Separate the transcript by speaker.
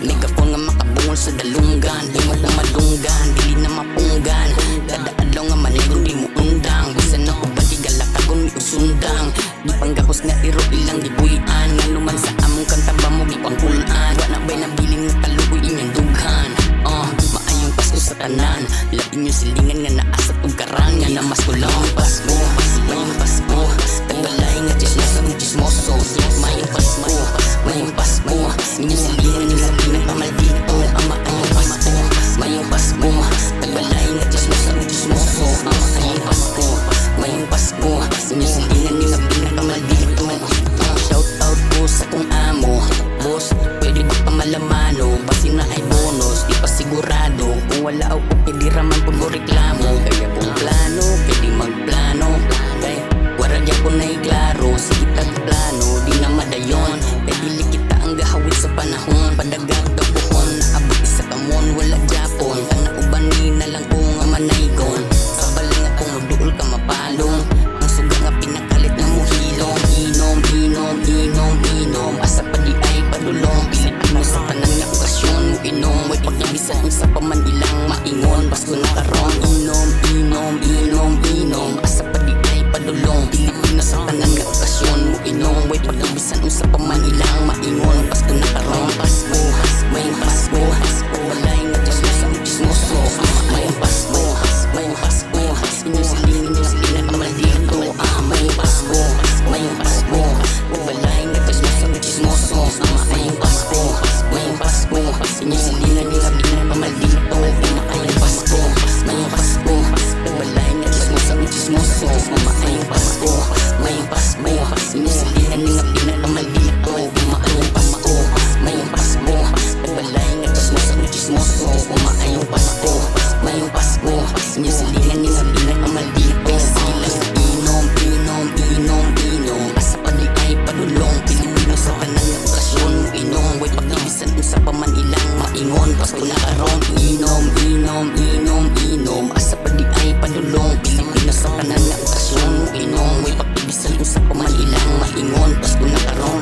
Speaker 1: Megapon nga makabungol sa dalunggan. Di mo pumalunggan, dili na mapunggan. Kada adlaw nga manigon di mo undang. Bisan ako patigalakagon mi usundang. Di panggahos nga iro ilang gibuyan. Nga luman sa among kanta ba mo gipangkulan. Wa na ba'y nabilin nga kaluoy inyong dughan. Maayong Pasko sa tanan. Labi nyo silingan nga naa sa tugkaran. Nga na mas kulang Pasko. Mayong Pasko, tagalay nga chismoso ng chismoso. Mayong Pasko, mayong Pasko, inyong silingan nila pinagpamaldito. Maayong Pasko, mayong Pasko, tagalay nga chismoso ng chismoso. Mayong Pasko, mayong Pasko, inyong silingan nila pinagpamaldito. Shout out po sa kong amo, boss, pwede ba pa malamano? Basi na ay bonus, di pa sigurado. Kung wala o pwede raman po mo reklamo. Kaya kung plano, pwede magplano. Kaya waragya ko na'y klaro. Sige plano, di na madayon. Kaya dili kita ang gahawit sa panahon. Padagat buhon, naabot isa kamon. Wala Japon, kana ubani na lang ko nga manaygon. Kabalang nga kung magduol ka mapalong. Ang suga nga pinakalit na muhilong. Inom, inom, inom, inom. Asa pa di ay padulong. Pilipino sa tanan nga okasyon mo inom. Way pagkabisan sa paman ilang maingon. Pasko na karon. Inom, inom, inom, inom. Asa pa di ay padulong. Pilipino sa tanan nga okasyon mo inom. Way pagkabisan sa paman ilang maingon. Pasko na karon. Pasko, may Pasko. Walay nga chismoso ang chismoso. May Pasko, may Pasko. Inyong silingan ka maldito. May Pasko, may Pasko. Walay nga chismoso ang chismoso. May Pasko, may Pasko. Inyong silingan ka maldito. May Pasko, may Pasko. Walay nga chismoso ang chismoso. May Pasko, may Pasko. Inyong silingan ka maldito. May Pasko, may Pasko. Walay nga chismoso ang chismoso. May Pasko, may Pasko. Inyong silingan ka maldito. Silang inom, inom, inom, inom. Asa pa di ay padulong. Pilipino sa tanan nga okasyon mo inom. Way pagkabisan sa paman ilang maingon. Pasko na karon. Inom, inom, inom, inom. Asa pa di ay padulong. Pilipino sa tanan nga okasyon mo inom. Way pagkabisan sa paman ilang maingon. Pasko na karon.